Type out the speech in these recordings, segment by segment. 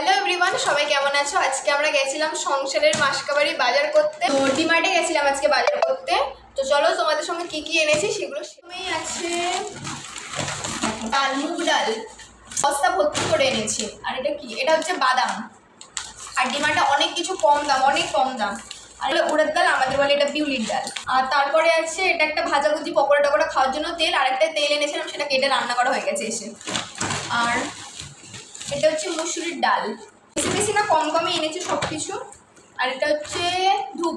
Hello everyone, সবাই কেমন আছো? আজকে আমরা গেছিলাম সংসারের মাসকাবারি বাজার করতে। তো ডিমার্টে গেছিলাম আজকে বাজার করতে। তো চলো তোমাদের সঙ্গে কি কি এনেছি সেগুলো। সেখানেই আছে ডাল, মুগ ডাল বস্তা ভর্তি করে এনেছি। আর এটা কি? এটা হচ্ছে বাদাম। আর ডিমার্টে অনেক কিছু কম দাম, অনেক কম দাম। আর উড়ের ডাল, আমাদের বলে এটা বিউলির ডাল। আর তারপরে আছে এটা একটা ভাজাভুজি পকোড়া টকোড়া খাওয়ার জন্য তেল। আর একটা তেল এনেছিলাম, সেটা কেটে রান্না করা হয়ে গেছে এসে। আর এটা হচ্ছে মুসুরির ডাল। বেশি বেশি না, কম কমে এনেছি সব কিছু। আর এটা হচ্ছে ধূপ।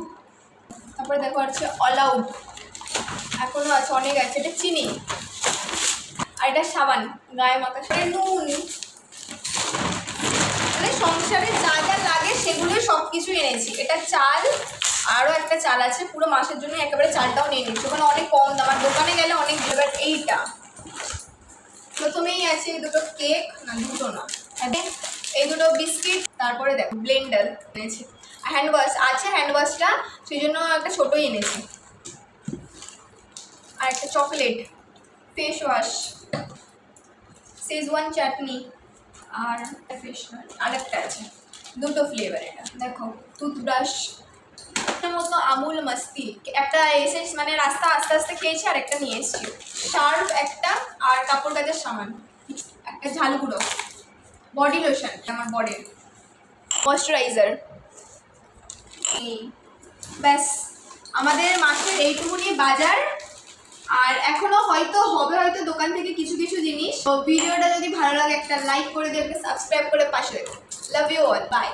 তারপরে দেখো আছে অলাউড, এখনও আছে, অনেক আছে। এটা চিনি। আর এটা সাবান গায়ে মাখা, সেটা নুন। মানে সংসারে যা যা লাগে সেগুলোই সব কিছু এনেছি। এটা চাল, আরও একটা চাল আছে পুরো মাসের জন্য, একেবারে চালটাও নিয়ে নিচ্ছি। ওখানে অনেক কম দাম, আর দোকানে গেলে অনেক এবার এইটা প্রথমেই আছে দুটো কেক, না দুটো না, এই দুটো বিস্কিট। তারপরে দেখো ব্লেন্ডার এনেছি। হ্যান্ড ওয়াশ আছে, হ্যান্ড ওয়াশটা সেই জন্য একটা ছোটোই এনেছি। আর একটা চকলেট, ফেস ওয়াশ, শেজওয়ান চাটনি, আর ফেস ওয়াশ আরেকটা আছে, দুটো ফ্লেভার। এটা দেখো টুথব্রাশ মতো আমুল মাস্তি একটা এসে, মানে রাস্তা আস্তে আস্তে খেয়েছি। আর একটা নিয়ে এসেছি শার্প একটা, আর কাপড় কাচের সামান একটা, ঝালগুঁড়ো, বডি লোশন আমার বডির, ময়শ্চারাইজার। এই ব্যাস আমাদের মাসের এইটুকুনি বাজার। আর এখনো হয়তো হবে, হয়তো দোকান থেকে কিছু কিছু জিনিস। তো ভিডিওটা যদি ভালো লাগে একটা লাইক করে দিয়ে, সাবস্ক্রাইব করে পাশে রেখো। Love you all, by.